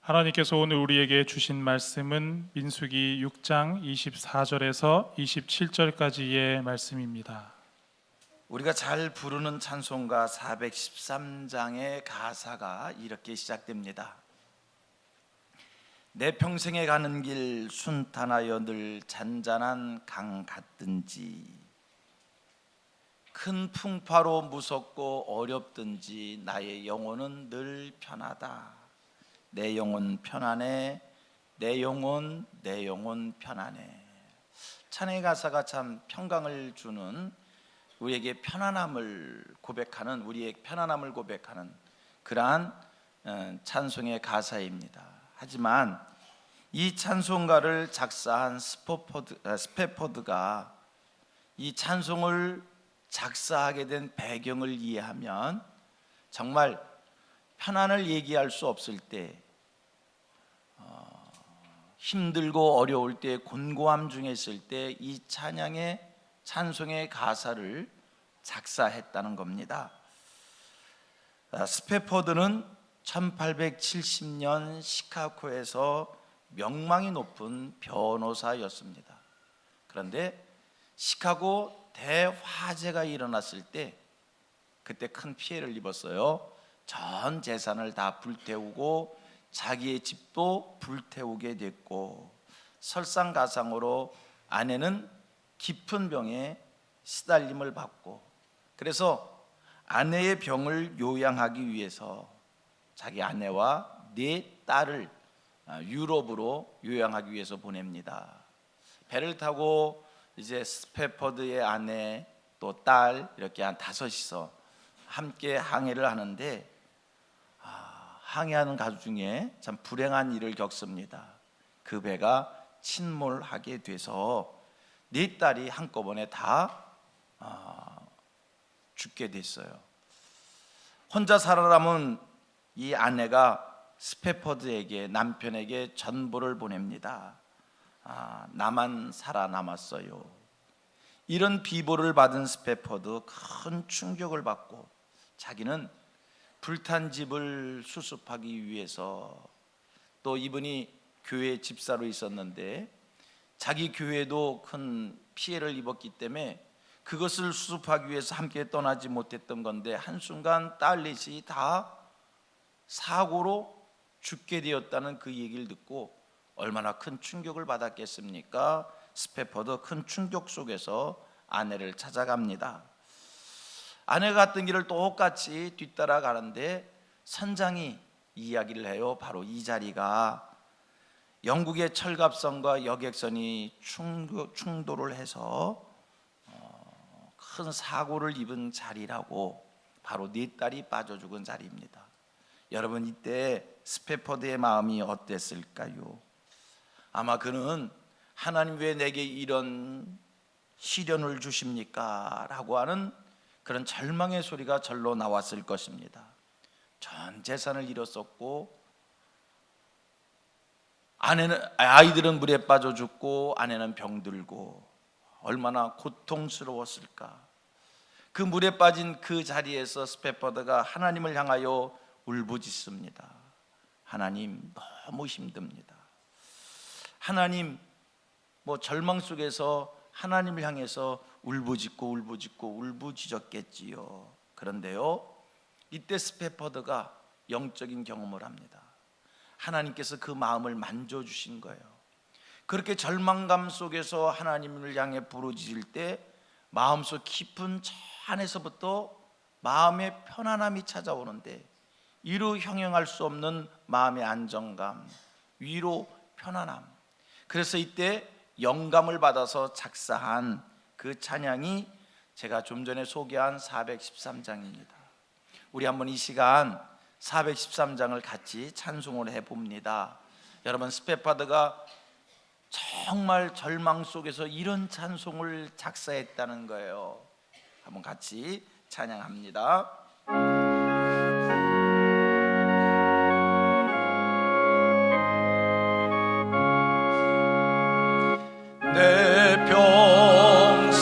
하나님께서 오늘 우리에게 주신 말씀은 민수기 6장 24절에서 27절까지의 말씀입니다. 우리가 잘 부르는 찬송가 413장의 가사가 이렇게 시작됩니다. 내 평생에 가는 길 순탄하여 늘 잔잔한 강 같든지, 큰 풍파로 무섭고 어렵든지 나의 영혼은 늘 편하다. 내 영혼 편안해, 내 영혼 편안해. 찬양의 가사가 참 평강을 주는, 우리에게 편안함을 고백하는, 우리의 편안함을 고백하는 그러한 찬송의 가사입니다. 하지만 이 찬송가를 작사한 스페포드가 이 찬송을 작사하게 된 배경을 이해하면 정말 편안을 얘기할 수 없을 때, 힘들고 어려울 때, 곤고함 중에 있을 때 이 찬송의 가사를 작사했다는 겁니다. 스페포드는 1870년 시카고에서 명망이 높은 변호사였습니다. 그런데 시카고 대화재가 일어났을 때 그때 큰 피해를 입었어요. 전 재산을 다 불태우고 자기의 집도 불태우게 됐고, 설상가상으로 아내는 깊은 병에 시달림을 받고, 그래서 아내의 병을 요양하기 위해서 자기 아내와 네 딸을 유럽으로 요양하기 위해서 보냅니다. 배를 타고 이제 스페퍼드의 아내 또 딸 이렇게 한 5이서 함께 항해를 하는데, 항해하는 가족 중에 참 불행한 일을 겪습니다. 그 배가 침몰하게 돼서 네 딸이 한꺼번에 다 죽게 됐어요. 혼자 살아남은 이 아내가 스페퍼드에게, 남편에게 전보를 보냅니다. 나만 살아남았어요. 이런 비보를 받은 스페퍼드 큰 충격을 받고, 자기는 불탄 집을 수습하기 위해서, 또 이분이 교회 집사로 있었는데 자기 교회도 큰 피해를 입었기 때문에 그것을 수습하기 위해서 함께 떠나지 못했던 건데, 한순간 딸넷이 다 사고로 죽게 되었다는 그 얘기를 듣고 얼마나 큰 충격을 받았겠습니까? 스페퍼드 큰 충격 속에서 아내를 찾아갑니다. 아내가 갔던 길을 똑같이 뒤따라 가는데 선장이 이야기를 해요. 바로 이 자리가 영국의 철갑선과 여객선이 충돌을 해서 큰 사고를 입은 자리라고, 바로 네 딸이 빠져 죽은 자리입니다. 여러분, 이때 스페퍼드의 마음이 어땠을까요? 아마 그는 하나님 왜 내게 이런 시련을 주십니까? 라고 하는 그런 절망의 소리가 절로 나왔을 것입니다. 전 재산을 잃었었고, 아이들은 물에 빠져 죽고, 아내는 병들고, 얼마나 고통스러웠을까. 그 물에 빠진 그 자리에서 스페퍼드가 하나님을 향하여 울부짖습니다. 하나님, 너무 힘듭니다. 하나님, 절망 속에서 하나님을 향해서 울부짖었겠지요. 그런데요, 이때 스페퍼드가 영적인 경험을 합니다. 하나님께서 그 마음을 만져주신 거예요. 그렇게 절망감 속에서 하나님을 향해 부르짖을 때 마음속 깊은 저 안에서부터 마음의 편안함이 찾아오는데, 이루 형용할 수 없는 마음의 안정감, 위로, 편안함. 그래서 이때 영감을 받아서 작사한 그 찬양이 제가 좀 전에 소개한 413장입니다. 우리 한번 이 시간 413장을 같이 찬송을 해봅니다. 여러분, 스페퍼드가 정말 절망 속에서 이런 찬송을 작사했다는 거예요. 한번 같이 찬양합니다. 내 평생에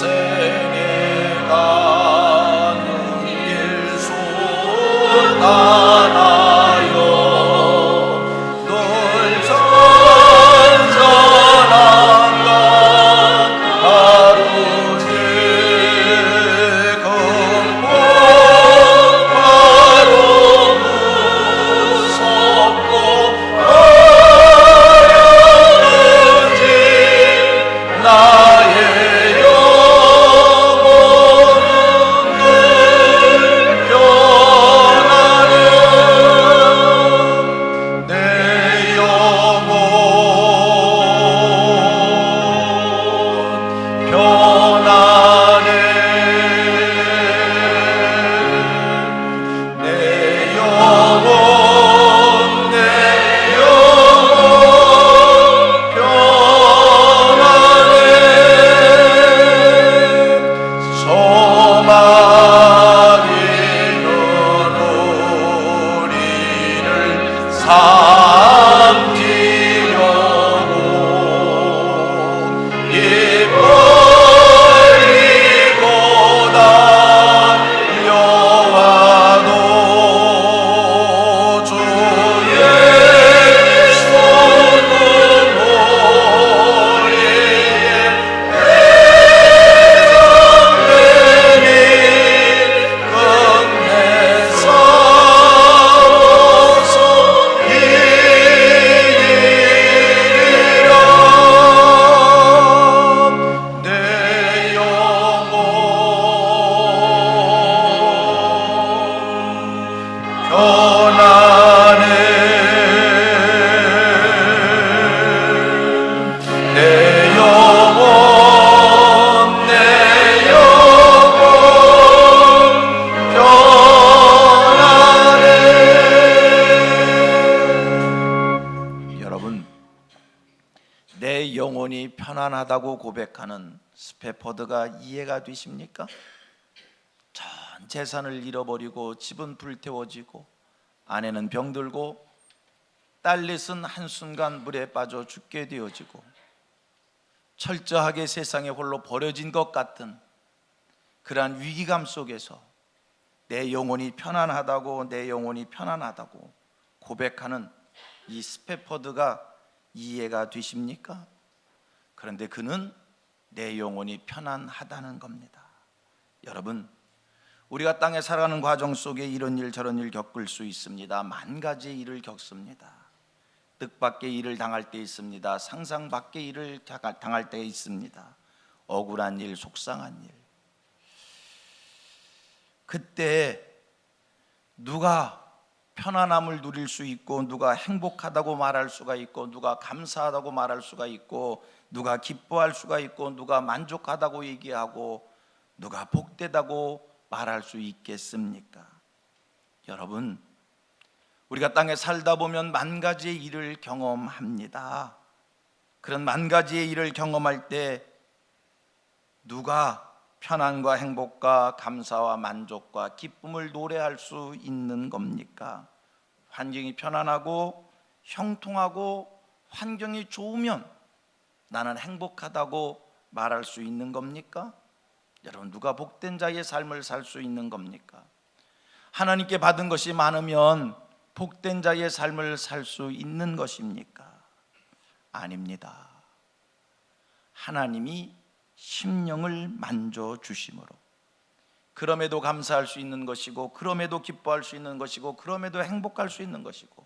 가는 길 순탄하여 널 내 영혼이 편안하다고 고백하는 스페퍼드가 이해가 되십니까? 전 재산을 잃어버리고 집은 불태워지고 아내는 병들고 딸넷은 한순간 물에 빠져 죽게 되어지고 철저하게 세상에 홀로 버려진 것 같은 그러한 위기감 속에서 내 영혼이 편안하다고 고백하는 이 스페퍼드가 이해가 되십니까? 그런데 그는 내 영혼이 편안하다는 겁니다. 여러분, 우리가 땅에 살아가는 과정 속에 이런 일 저런 일 겪을 수 있습니다. 만 가지의 일을 겪습니다. 뜻밖의 일을 당할 때 있습니다. 상상 밖의 일을 당할 때 있습니다. 억울한 일, 속상한 일. 그때 누가 편안함을 누릴 수 있고, 누가 행복하다고 말할 수가 있고, 누가 감사하다고 말할 수가 있고, 누가 기뻐할 수가 있고, 누가 만족하다고 얘기하고, 누가 복되다고 말할 수 있겠습니까? 여러분, 우리가 땅에 살다 보면 만 가지의 일을 경험합니다. 그런 만 가지의 일을 경험할 때 누가 편안과 행복과 감사와 만족과 기쁨을 노래할 수 있는 겁니까? 환경이 편안하고 형통하고 환경이 좋으면 나는 행복하다고 말할 수 있는 겁니까? 여러분, 누가 복된 자의 삶을 살 수 있는 겁니까? 하나님께 받은 것이 많으면 복된 자의 삶을 살 수 있는 것입니까? 아닙니다. 하나님이 심령을 만져주심으로 그럼에도 감사할 수 있는 것이고, 그럼에도 기뻐할 수 있는 것이고, 그럼에도 행복할 수 있는 것이고,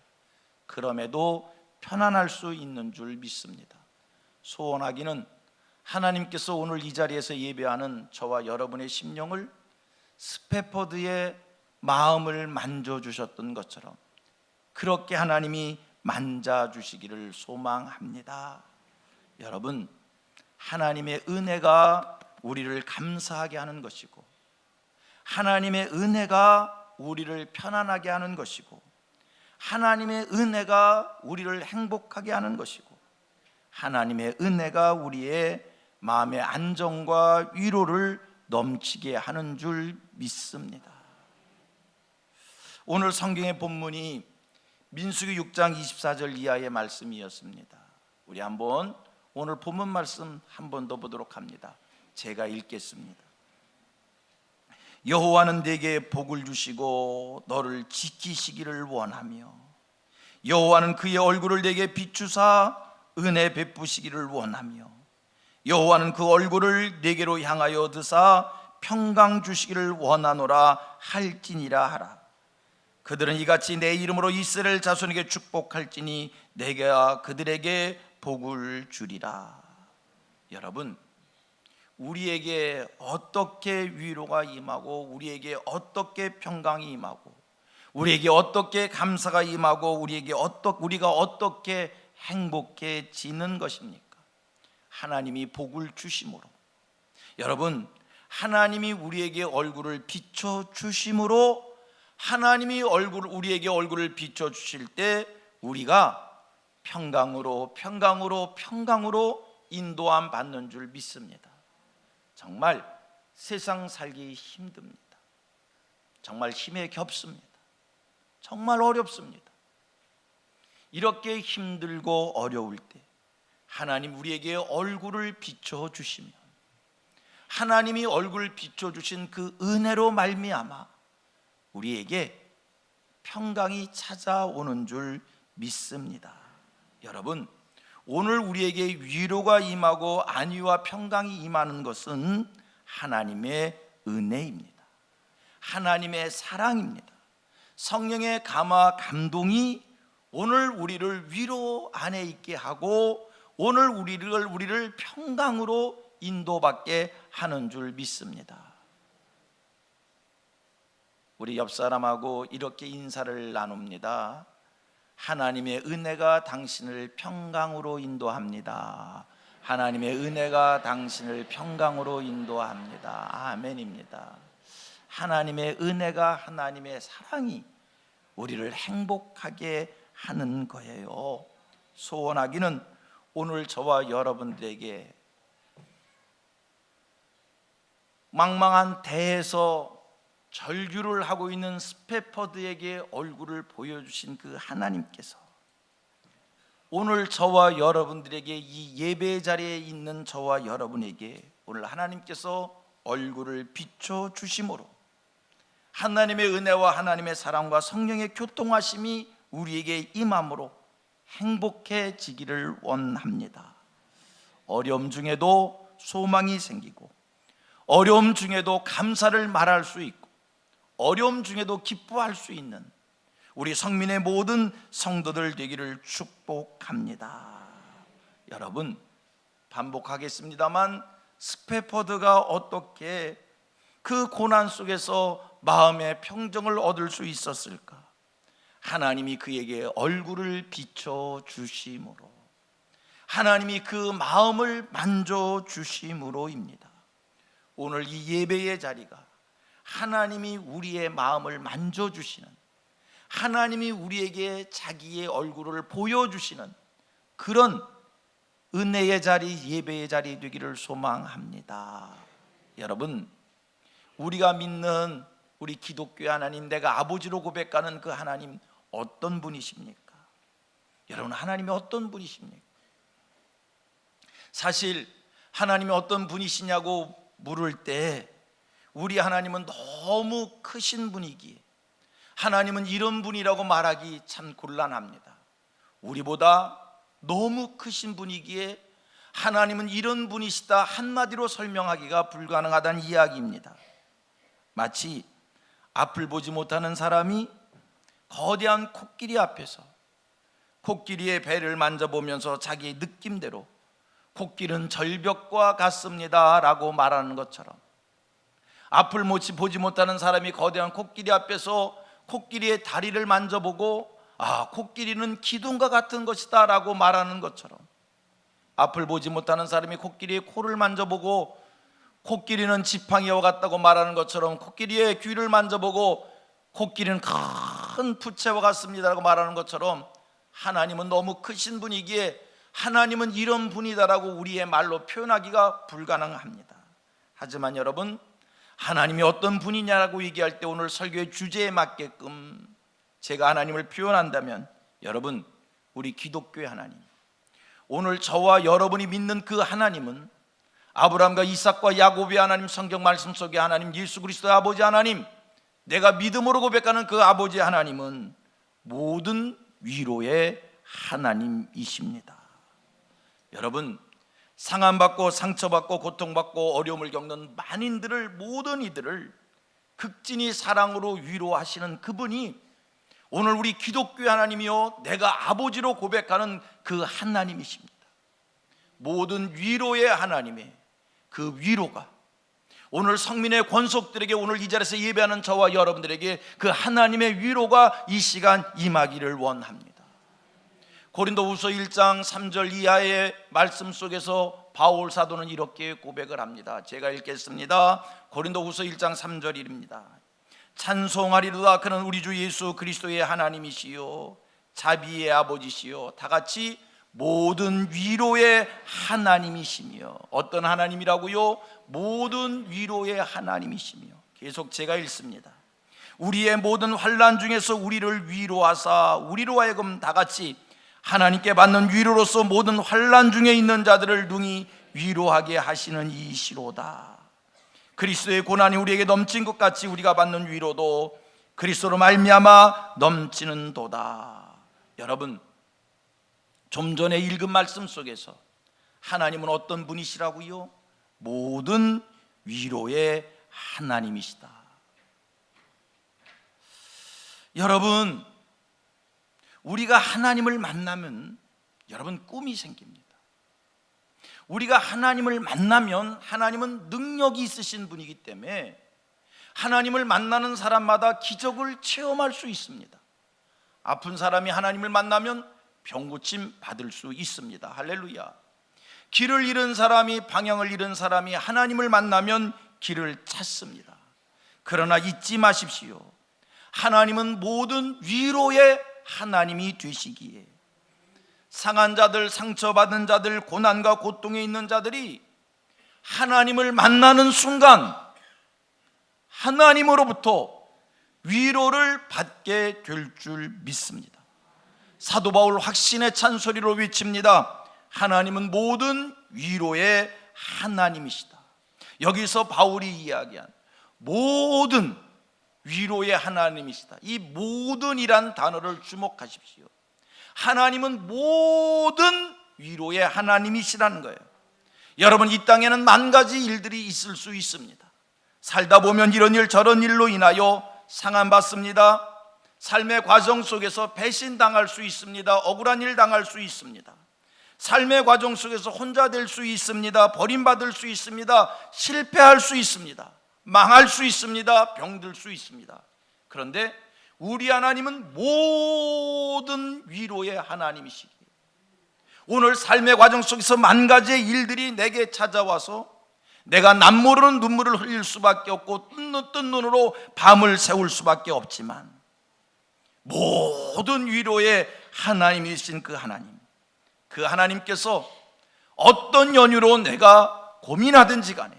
그럼에도 편안할 수 있는 줄 믿습니다. 소원하기는 하나님께서 오늘 이 자리에서 예배하는 저와 여러분의 심령을 스페퍼드의 마음을 만져주셨던 것처럼 그렇게 하나님이 만져주시기를 소망합니다. 여러분, 하나님의 은혜가 우리를 감사하게 하는 것이고, 하나님의 은혜가 우리를 편안하게 하는 것이고, 하나님의 은혜가 우리를 행복하게 하는 것이고, 하나님의 은혜가 우리의 마음의 안정과 위로를 넘치게 하는 줄 믿습니다. 오늘 성경의 본문이 민수기 6장 24절 이하의 말씀이었습니다. 우리 한번 오늘 본문 말씀 한 번 더 보도록 합니다. 제가 읽겠습니다. 여호와는 네게 복을 주시고 너를 지키시기를 원하며, 여호와는 그의 얼굴을 네게 비추사 은혜 베푸시기를 원하며, 여호와는 그 얼굴을 네게로 향하여 드사 평강 주시기를 원하노라 할지니라 하라. 그들은 이같이 내 이름으로 이스라엘 자손에게 축복할지니 내가 그들에게 복을 주리라. 여러분, 우리에게 어떻게 위로가 임하고, 우리에게 어떻게 평강이 임하고, 우리에게 어떻게 감사가 임하고, 우리가 어떻게 행복해지는 것입니까? 하나님이 복을 주심으로. 여러분, 하나님이 우리에게 얼굴을 비춰 주심으로, 하나님이 우리에게 얼굴을 비춰 주실 때 우리가 평강으로 인도함 받는 줄 믿습니다. 정말 세상 살기 힘듭니다. 정말 힘에 겹습니다. 정말 어렵습니다. 이렇게 힘들고 어려울 때 하나님 우리에게 얼굴을 비춰 주시면, 하나님이 얼굴을 비춰 주신 그 은혜로 말미암아 우리에게 평강이 찾아오는 줄 믿습니다. 여러분, 오늘 우리에게 위로가 임하고 안위와 평강이 임하는 것은 하나님의 은혜입니다. 하나님의 사랑입니다. 성령의 감화 감동이 오늘 우리를 위로 안에 있게 하고, 오늘 우리를 평강으로 인도받게 하는 줄 믿습니다. 우리 옆 사람하고 이렇게 인사를 나눕니다. 하나님의 은혜가 당신을 평강으로 인도합니다. 하나님의 은혜가 당신을 평강으로 인도합니다. 아멘입니다. 하나님의 은혜가, 하나님의 사랑이 우리를 행복하게 하는 거예요. 소원하기는 오늘 저와 여러분들에게 망망한 대에서 절규를 하고 있는 스페퍼드에게 얼굴을 보여주신 그 하나님께서 오늘 저와 여러분들에게 이 예배 자리에 있는 저와 여러분에게 오늘 하나님께서 얼굴을 비춰 주심으로 하나님의 은혜와 하나님의 사랑과 성령의 교통하심이 우리에게 임함으로 행복해지기를 원합니다. 어려움 중에도 소망이 생기고 어려움 중에도 감사를 말할 수 있고 어려움 중에도 기뻐할 수 있는 우리 성민의 모든 성도들 되기를 축복합니다. 여러분, 반복하겠습니다만 스페퍼드가 어떻게 그 고난 속에서 마음의 평정을 얻을 수 있었을까? 하나님이 그에게 얼굴을 비춰 주심으로, 하나님이 그 마음을 만져 주심으로입니다. 오늘 이 예배의 자리가 하나님이 우리의 마음을 만져주시는, 하나님이 우리에게 자기의 얼굴을 보여주시는 그런 은혜의 자리, 예배의 자리 되기를 소망합니다. 여러분, 우리가 믿는 우리 기독교 하나님, 내가 아버지로 고백하는 그 하나님 어떤 분이십니까? 여러분, 하나님이 어떤 분이십니까? 사실 하나님이 어떤 분이시냐고 물을 때 우리 하나님은 너무 크신 분이기에 하나님은 이런 분이라고 말하기 참 곤란합니다. 우리보다 너무 크신 분이기에 하나님은 이런 분이시다 한마디로 설명하기가 불가능하다는 이야기입니다. 마치 앞을 보지 못하는 사람이 거대한 코끼리 앞에서 코끼리의 배를 만져보면서 자기의 느낌대로 코끼리는 절벽과 같습니다 라고 말하는 것처럼, 앞을 보지 못하는 사람이 거대한 코끼리 앞에서 코끼리의 다리를 만져보고 코끼리는 기둥과 같은 것이다 라고 말하는 것처럼, 앞을 보지 못하는 사람이 코끼리의 코를 만져보고 코끼리는 지팡이와 같다고 말하는 것처럼, 코끼리의 귀를 만져보고 코끼리는 큰 부채와 같습니다 라고 말하는 것처럼, 하나님은 너무 크신 분이기에 하나님은 이런 분이다라고 우리의 말로 표현하기가 불가능합니다. 하지만 여러분, 하나님이 어떤 분이냐라고 얘기할 때 오늘 설교의 주제에 맞게끔 제가 하나님을 표현한다면, 여러분, 우리 기독교의 하나님, 오늘 저와 여러분이 믿는 그 하나님은 아브라함과 이삭과 야곱의 하나님, 성경 말씀 속의 하나님, 예수 그리스도의 아버지 하나님, 내가 믿음으로 고백하는 그 아버지 하나님은 모든 위로의 하나님이십니다. 여러분, 상함받고 상처받고 고통받고 어려움을 겪는 만인들을, 모든 이들을 극진히 사랑으로 위로하시는 그분이 오늘 우리 기독교의 하나님이요 내가 아버지로 고백하는 그 하나님이십니다. 모든 위로의 하나님의 그 위로가 오늘 성민의 권속들에게, 오늘 이 자리에서 예배하는 저와 여러분들에게 그 하나님의 위로가 이 시간 임하기를 원합니다. 고린도후서 1장 3절 이하의 말씀 속에서 바울 사도는 이렇게 고백을 합니다. 제가 읽겠습니다. 고린도후서 1장 3절입니다. 찬송하리로다 그는 우리 주 예수 그리스도의 하나님이시요 자비의 아버지시요 다같이 모든 위로의 하나님이시며. 어떤 하나님이라고요? 모든 위로의 하나님이시며. 계속 제가 읽습니다. 우리의 모든 환난 중에서 우리를 위로하사 우리로 하여금 다같이 하나님께 받는 위로로서 모든 환난 중에 있는 자들을 능히 위로하게 하시는 이시로다. 그리스도의 고난이 우리에게 넘친 것 같이 우리가 받는 위로도 그리스도로 말미암아 넘치는 도다. 여러분, 좀 전에 읽은 말씀 속에서 하나님은 어떤 분이시라고요? 모든 위로의 하나님이시다. 여러분, 우리가 하나님을 만나면 여러분 꿈이 생깁니다. 우리가 하나님을 만나면 하나님은 능력이 있으신 분이기 때문에 하나님을 만나는 사람마다 기적을 체험할 수 있습니다. 아픈 사람이 하나님을 만나면 병고침 받을 수 있습니다. 할렐루야. 길을 잃은 사람이, 방향을 잃은 사람이 하나님을 만나면 길을 찾습니다. 그러나 잊지 마십시오. 하나님은 모든 위로의 하나님이 되시기에 상한 자들, 상처받은 자들, 고난과 고통에 있는 자들이 하나님을 만나는 순간 하나님으로부터 위로를 받게 될 줄 믿습니다. 사도 바울 확신의 찬소리로 외칩니다. 하나님은 모든 위로의 하나님이시다. 여기서 바울이 이야기한 모든 위로의 하나님이시다. 이 모든이란 단어를 주목하십시오. 하나님은 모든 위로의 하나님이시라는 거예요. 여러분, 이 땅에는 만 가지 일들이 있을 수 있습니다. 살다 보면 이런 일 저런 일로 인하여 상함받습니다. 삶의 과정 속에서 배신당할 수 있습니다. 억울한 일 당할 수 있습니다. 삶의 과정 속에서 혼자 될 수 있습니다. 버림받을 수 있습니다. 실패할 수 있습니다. 망할 수 있습니다. 병들 수 있습니다. 그런데 우리 하나님은 모든 위로의 하나님이시기에 오늘 삶의 과정 속에서 만 가지의 일들이 내게 찾아와서 내가 남모르는 눈물을 흘릴 수밖에 없고 뜬 눈으로 밤을 새울 수밖에 없지만 모든 위로의 하나님이신 그 하나님께서 어떤 연유로 내가 고민하든지 간에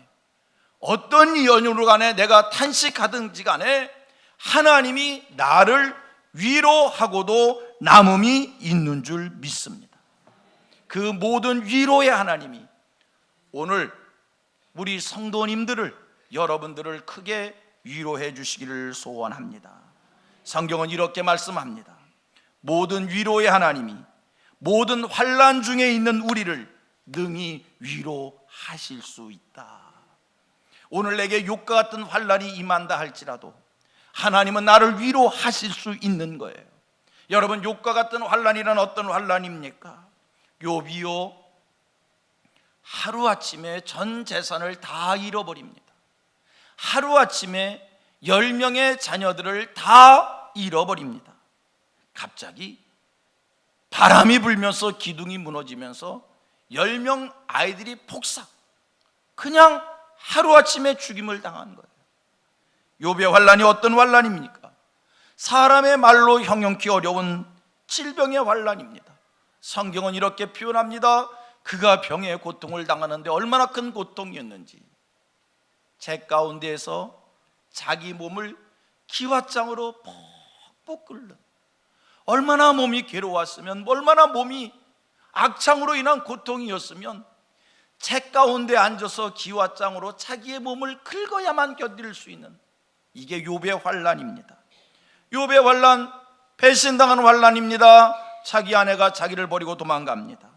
어떤 연유로 간에 내가 탄식하든지 간에 하나님이 나를 위로하고도 남음이 있는 줄 믿습니다. 그 모든 위로의 하나님이 오늘 우리 성도님들을, 여러분들을 크게 위로해 주시기를 소원합니다. 성경은 이렇게 말씀합니다. 모든 위로의 하나님이 모든 환난 중에 있는 우리를 능히 위로하실 수 있다. 오늘 내게 욕과 같은 환난이 임한다 할지라도 하나님은 나를 위로하실 수 있는 거예요. 여러분, 욕과 같은 환난이란 어떤 환난입니까? 욥이요, 하루아침에 전 재산을 다 잃어버립니다. 하루아침에 10명의 자녀들을 다 잃어버립니다. 갑자기 바람이 불면서 기둥이 무너지면서 10명 아이들이 폭삭, 그냥 하루아침에 죽임을 당한 거예요. 욥의 환난이 어떤 환난입니까? 사람의 말로 형용기 어려운 질병의 환난입니다. 성경은 이렇게 표현합니다. 그가 병의 고통을 당하는데 얼마나 큰 고통이었는지, 제 가운데에서 자기 몸을 기왓장으로 퍽퍽 끓는, 얼마나 몸이 괴로웠으면, 얼마나 몸이 악창으로 인한 고통이었으면 제 가운데 앉아서 기왓장으로 자기의 몸을 긁어야만 견딜 수 있는, 이게 욥의 환난입니다. 욥의 환난, 배신당한 환난입니다. 자기 아내가 자기를 버리고 도망갑니다.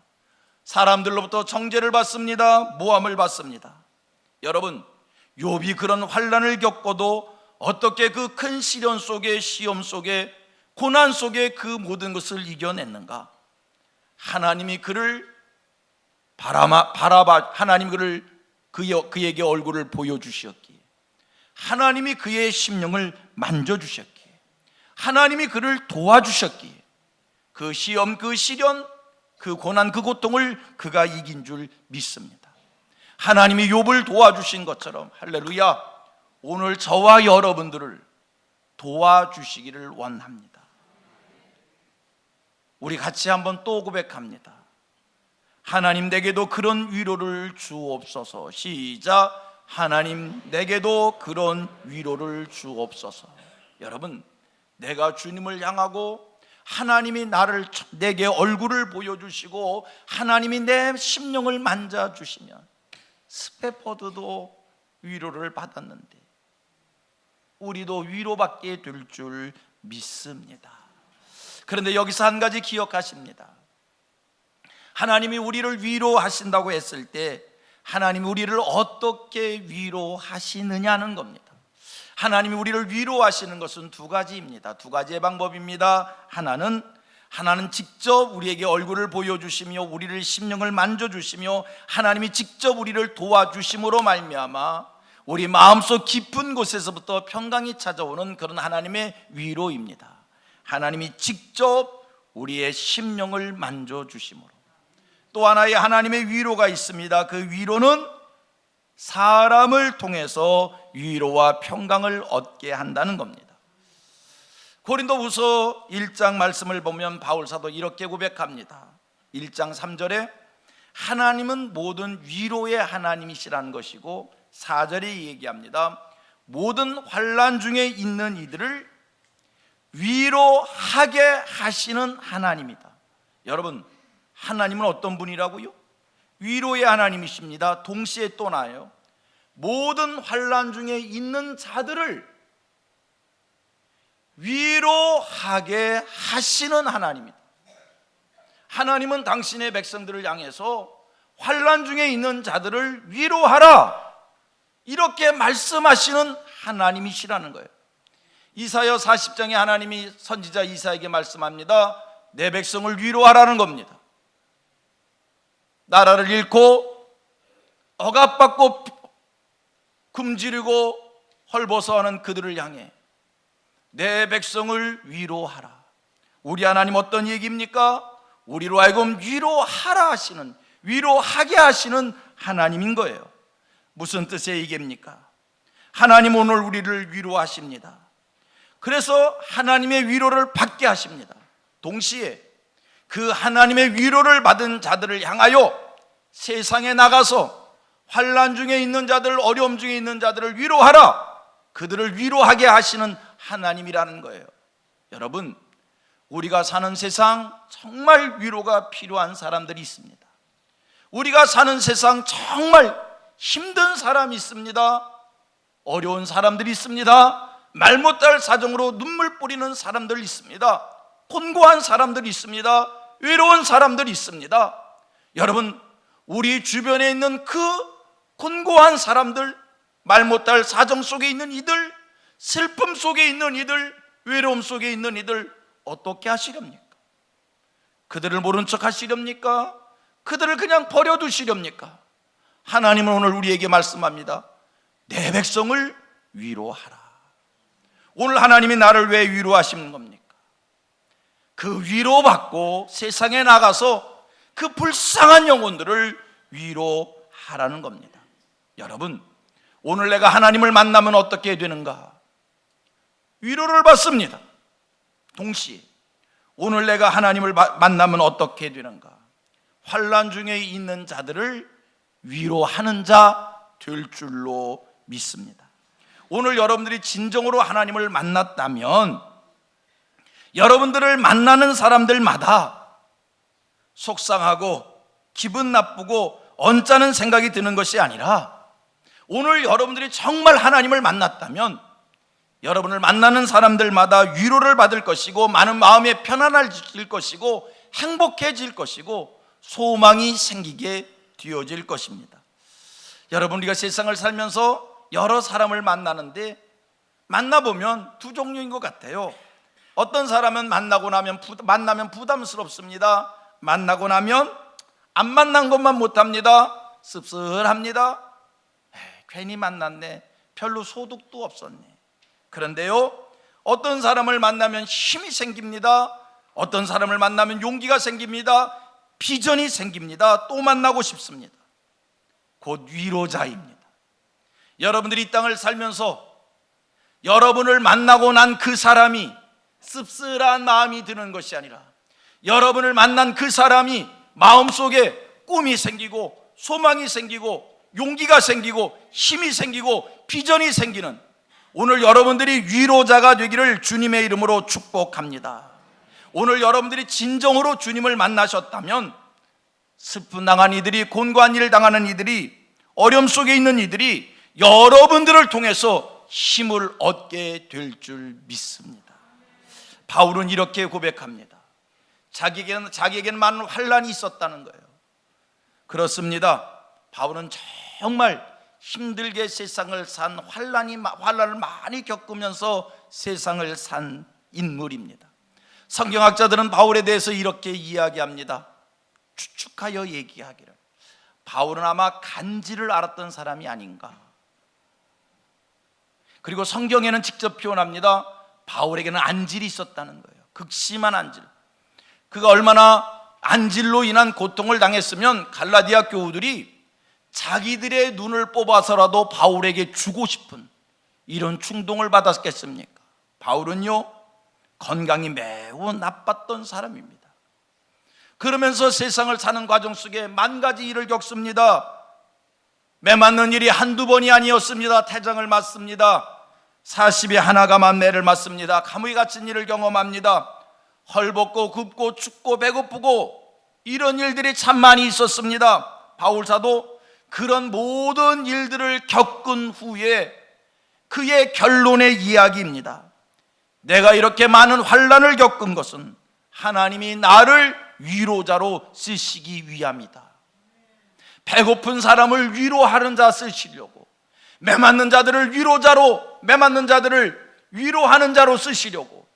사람들로부터 정죄를 받습니다. 모함을 받습니다. 여러분, 욥이 그런 환난을 겪고도 어떻게 그 큰 시련 속에, 시험 속에, 고난 속에 그 모든 것을 이겨냈는가? 하나님이 그를 하나님 그에게 얼굴을 보여주셨기에, 하나님이 그의 심령을 만져주셨기에, 하나님이 그를 도와주셨기에 그 시험, 그 시련, 그 고난, 그 고통을 그가 이긴 줄 믿습니다. 하나님이 욥을 도와주신 것처럼, 할렐루야, 오늘 저와 여러분들을 도와주시기를 원합니다. 우리 같이 한번 또 고백합니다. 하나님, 내게도 그런 위로를 주옵소서. 시작. 하나님, 내게도 그런 위로를 주옵소서. 여러분, 내가 주님을 향하고 하나님이 내게 얼굴을 보여주시고 하나님이 내 심령을 만져주시면, 스테파너도 위로를 받았는데 우리도 위로받게 될 줄 믿습니다. 그런데 여기서 한 가지 기억하십니다. 하나님이 우리를 위로하신다고 했을 때 하나님이 우리를 어떻게 위로하시느냐는 겁니다. 하나님이 우리를 위로하시는 것은 두 가지입니다. 두 가지의 방법입니다. 하나는 직접 우리에게 얼굴을 보여주시며 우리를 심령을 만져주시며 하나님이 직접 우리를 도와주심으로 말미암아 우리 마음속 깊은 곳에서부터 평강이 찾아오는 그런 하나님의 위로입니다. 하나님이 직접 우리의 심령을 만져주심으로. 또 하나의 하나님의 위로가 있습니다. 그 위로는 사람을 통해서 위로와 평강을 얻게 한다는 겁니다. 고린도후서 1장 말씀을 보면 바울 사도 이렇게 고백합니다. 1장 3절에 하나님은 모든 위로의 하나님이시라는 것이고 4절에 얘기합니다. 모든 환난 중에 있는 이들을 위로하게 하시는 하나님이다. 여러분, 하나님은 어떤 분이라고요? 위로의 하나님이십니다. 동시에 또 나요, 모든 환난 중에 있는 자들을 위로하게 하시는 하나님이다. 하나님은 당신의 백성들을 향해서 환난 중에 있는 자들을 위로하라, 이렇게 말씀하시는 하나님이시라는 거예요. 이사야 40장에 하나님이 선지자 이사야에게 말씀합니다. 내 백성을 위로하라는 겁니다. 나라를 잃고 억압받고 굶주리고 헐벗어하는 그들을 향해 내 백성을 위로하라. 우리 하나님 어떤 얘기입니까? 우리로 하여금 위로하라 하시는, 위로하게 하시는 하나님인 거예요. 무슨 뜻의 얘기입니까? 하나님 오늘 우리를 위로하십니다. 그래서 하나님의 위로를 받게 하십니다. 동시에 그 하나님의 위로를 받은 자들을 향하여 세상에 나가서 환난 중에 있는 자들, 어려움 중에 있는 자들을 위로하라, 그들을 위로하게 하시는 하나님이라는 거예요. 여러분, 우리가 사는 세상 정말 위로가 필요한 사람들이 있습니다. 우리가 사는 세상 정말 힘든 사람이 있습니다. 어려운 사람들이 있습니다. 말 못할 사정으로 눈물 뿌리는 사람들이 있습니다. 곤고한 사람들이 있습니다. 외로운 사람들이 있습니다. 여러분, 우리 주변에 있는 그 곤고한 사람들, 말 못할 사정 속에 있는 이들, 슬픔 속에 있는 이들, 외로움 속에 있는 이들 어떻게 하시렵니까? 그들을 모른 척 하시렵니까? 그들을 그냥 버려두시렵니까? 하나님은 오늘 우리에게 말씀합니다. 내 백성을 위로하라. 오늘 하나님이 나를 왜 위로하시는 겁니까? 그 위로받고 세상에 나가서 그 불쌍한 영혼들을 위로하라는 겁니다. 여러분, 오늘 내가 하나님을 만나면 어떻게 되는가? 위로를 받습니다. 동시에 오늘 내가 하나님을 만나면 어떻게 되는가? 환난 중에 있는 자들을 위로하는 자 될 줄로 믿습니다. 오늘 여러분들이 진정으로 하나님을 만났다면 여러분들을 만나는 사람들마다 속상하고 기분 나쁘고 언짢은 생각이 드는 것이 아니라, 오늘 여러분들이 정말 하나님을 만났다면 여러분을 만나는 사람들마다 위로를 받을 것이고, 많은 마음에 편안해질 것이고, 행복해질 것이고, 소망이 생기게 되어질 것입니다. 여러분, 우리가 세상을 살면서 여러 사람을 만나는데 만나보면 두 종류인 것 같아요. 어떤 사람은 만나면 부담스럽습니다. 만나고 나면 안 만난 것만 못합니다. 씁쓸합니다. 괜히 만났네, 별로 소득도 없었네. 그런데요, 어떤 사람을 만나면 힘이 생깁니다. 어떤 사람을 만나면 용기가 생깁니다. 비전이 생깁니다. 또 만나고 싶습니다. 곧 위로자입니다. 여러분들이 이 땅을 살면서 여러분을 만나고 난 그 사람이 씁쓸한 마음이 드는 것이 아니라, 여러분을 만난 그 사람이 마음속에 꿈이 생기고 소망이 생기고 용기가 생기고 힘이 생기고 비전이 생기는, 오늘 여러분들이 위로자가 되기를 주님의 이름으로 축복합니다. 오늘 여러분들이 진정으로 주님을 만나셨다면 슬픔 당한 이들이, 곤고한 일을 당하는 이들이, 어려움 속에 있는 이들이 여러분들을 통해서 힘을 얻게 될 줄 믿습니다. 바울은 이렇게 고백합니다. 자기에게는 많은 환난이 있었다는 거예요. 그렇습니다. 바울은 정말 힘들게 세상을 산, 환난을 많이 겪으면서 세상을 산 인물입니다. 성경학자들은 바울에 대해서 이렇게 이야기합니다. 추측하여 얘기하기를, 바울은 아마 간지를 앓았던 사람이 아닌가. 그리고 성경에는 직접 표현합니다. 바울에게는 안질이 있었다는 거예요. 극심한 안질. 그가 얼마나 안질로 인한 고통을 당했으면 갈라디아 교우들이 자기들의 눈을 뽑아서라도 바울에게 주고 싶은 이런 충동을 받았겠습니까? 바울은요, 건강이 매우 나빴던 사람입니다. 그러면서 세상을 사는 과정 속에 만 가지 일을 겪습니다. 매 맞는 일이 한두 번이 아니었습니다. 태장을 맞습니다. 40에 하나가만 매를 맞습니다. 감옥에 갇힌 일을 경험합니다. 헐벗고 굽고 춥고 배고프고 이런 일들이 참 많이 있었습니다. 바울사도 그런 모든 일들을 겪은 후에 그의 결론의 이야기입니다. 내가 이렇게 많은 환난을 겪은 것은 하나님이 나를 위로자로 쓰시기 위함이다. 배고픈 사람을 위로하는 자 쓰시려고, 매맞는 자들을 매맞는 자들을 위로하는 자로 쓰시려고,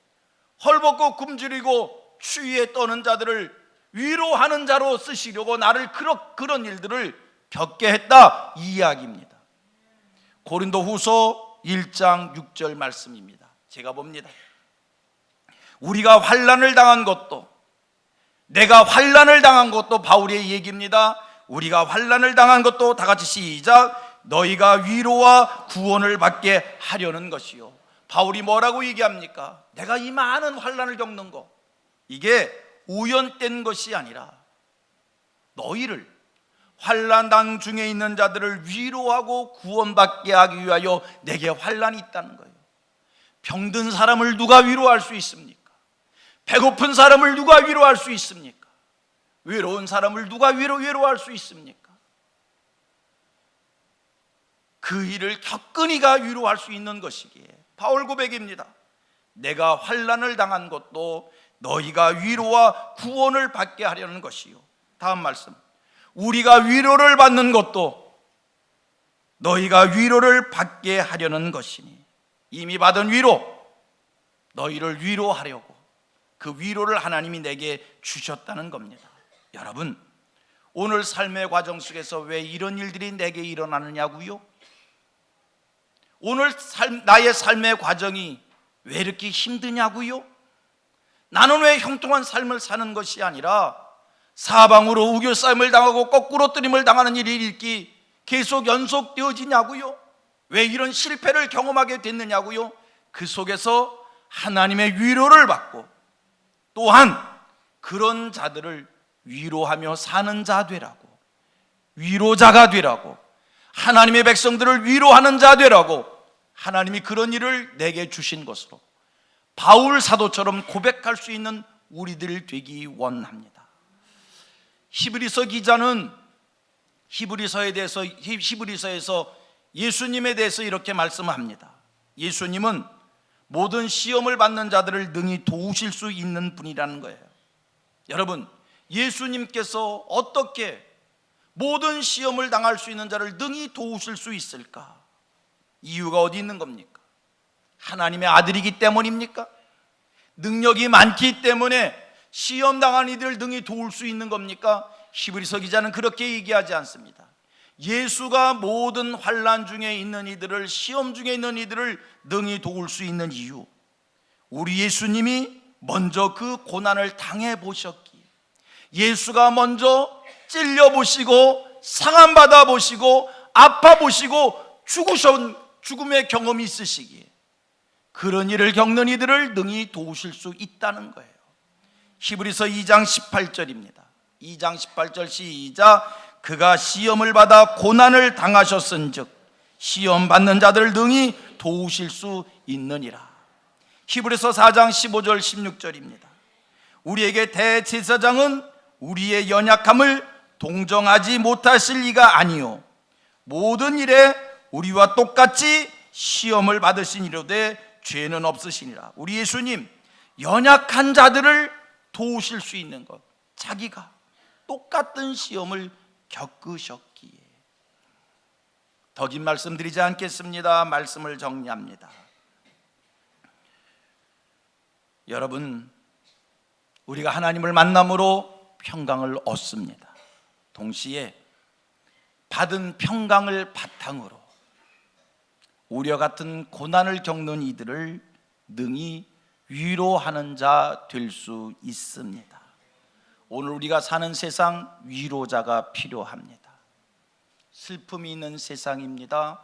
헐벗고 굶주리고 추위에 떠는 자들을 위로하는 자로 쓰시려고 나를 그런 일들을 겪게 했다, 이 이야기입니다. 고린도후서 1장 6절 말씀입니다. 제가 봅니다. 우리가 환난을 당한 것도, 내가 환난을 당한 것도 바울의 얘기입니다. 우리가 환난을 당한 것도 다 같이 시작. 너희가 위로와 구원을 받게 하려는 것이요. 바울이 뭐라고 얘기합니까? 내가 이 많은 환난을 겪는 거, 이게 우연된 것이 아니라 너희를, 환난 중에 있는 자들을 위로하고 구원받게 하기 위하여 내게 환난이 있다는 거예요. 병든 사람을 누가 위로할 수 있습니까? 배고픈 사람을 누가 위로할 수 있습니까? 외로운 사람을 누가 위로할 수 있습니까? 그 일을 겪은 이가 위로할 수 있는 것이기에 바울 고백입니다. 내가 환난을 당한 것도 너희가 위로와 구원을 받게 하려는 것이요. 다음 말씀. 우리가 위로를 받는 것도 너희가 위로를 받게 하려는 것이니, 이미 받은 위로, 너희를 위로하려고 그 위로를 하나님이 내게 주셨다는 겁니다. 여러분, 오늘 삶의 과정 속에서 왜 이런 일들이 내게 일어나느냐고요? 오늘 나의 삶의 과정이 왜 이렇게 힘드냐고요? 나는 왜 형통한 삶을 사는 것이 아니라 사방으로 우겨싸임을 당하고 거꾸로 뜨림을 당하는 일이 이렇게 계속 연속되어지냐고요? 왜 이런 실패를 경험하게 됐느냐고요? 그 속에서 하나님의 위로를 받고, 또한 그런 자들을 위로하며 사는 자 되라고, 위로자가 되라고, 하나님의 백성들을 위로하는 자 되라고 하나님이 그런 일을 내게 주신 것으로 바울 사도처럼 고백할 수 있는 우리들 되기 원합니다. 히브리서 기자는 히브리서에서 예수님에 대해서 이렇게 말씀합니다. 예수님은 모든 시험을 받는 자들을 능히 도우실 수 있는 분이라는 거예요. 여러분, 예수님께서 어떻게 모든 시험을 당할 수 있는 자를 능히 도우실 수 있을까? 이유가 어디 있는 겁니까? 하나님의 아들이기 때문입니까? 능력이 많기 때문에 시험 당한 이들을 능히 도울 수 있는 겁니까? 히브리서 기자는 그렇게 얘기하지 않습니다. 예수가 모든 환난 중에 있는 이들을, 시험 중에 있는 이들을 능히 도울 수 있는 이유, 우리 예수님이 먼저 그 고난을 당해 보셨기에, 예수가 먼저 찔려 보시고 상함받아 보시고 아파 보시고 죽음의 경험이 있으시기에 그런 일을 겪는 이들을 능히 도우실 수 있다는 거예요. 히브리서 2장 18절입니다. 2장 18절 시작. 그가 시험을 받아 고난을 당하셨은즉 시험 받는 자들을 능히 도우실 수 있느니라. 히브리서 4장 15절 16절입니다. 우리에게 대제사장은 우리의 연약함을 동정하지 못하실 이가 아니요 모든 일에 우리와 똑같이 시험을 받으시니로되 죄는 없으시니라. 우리 예수님, 연약한 자들을 도우실 수 있는 것, 자기가 똑같은 시험을 겪으셨기에. 더 긴 말씀 드리지 않겠습니다. 말씀을 정리합니다. 여러분, 우리가 하나님을 만남으로 평강을 얻습니다. 동시에 받은 평강을 바탕으로 우리와 같은 고난을 겪는 이들을 능히 위로하는 자 될 수 있습니다. 오늘 우리가 사는 세상, 위로자가 필요합니다. 슬픔이 있는 세상입니다.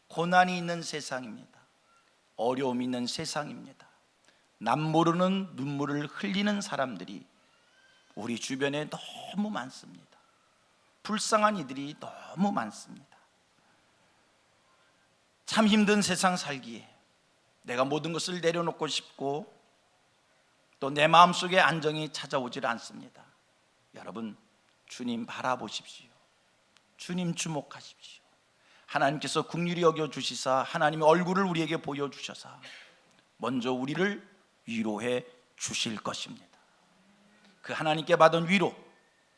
고난이 있는 세상입니다. 어려움이 있는 세상입니다. 남모르는 눈물을 흘리는 사람들이 우리 주변에 너무 많습니다. 불쌍한 이들이 너무 많습니다. 참 힘든 세상 살기에 내가 모든 것을 내려놓고 싶고 또 내 마음속에 안정이 찾아오질 않습니다. 여러분, 주님 바라보십시오. 주님 주목하십시오. 하나님께서 긍휼히 여겨 주시사 하나님의 얼굴을 우리에게 보여주셔서 먼저 우리를 위로해 주실 것입니다. 그 하나님께 받은 위로,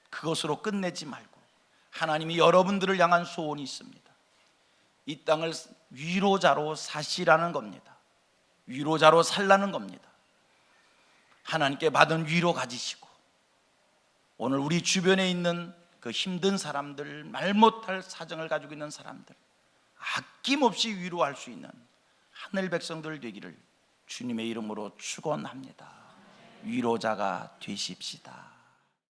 그것으로 끝내지 말고 하나님이 여러분들을 향한 소원이 있습니다. 이 땅을 위로자로 사시라는 겁니다. 위로자로 살라는 겁니다. 하나님께 받은 위로 가지시고 오늘 우리 주변에 있는 그 힘든 사람들, 말 못할 사정을 가지고 있는 사람들 아낌없이 위로할 수 있는 하늘 백성들 되기를 주님의 이름으로 축원합니다. 위로자가 되십시다.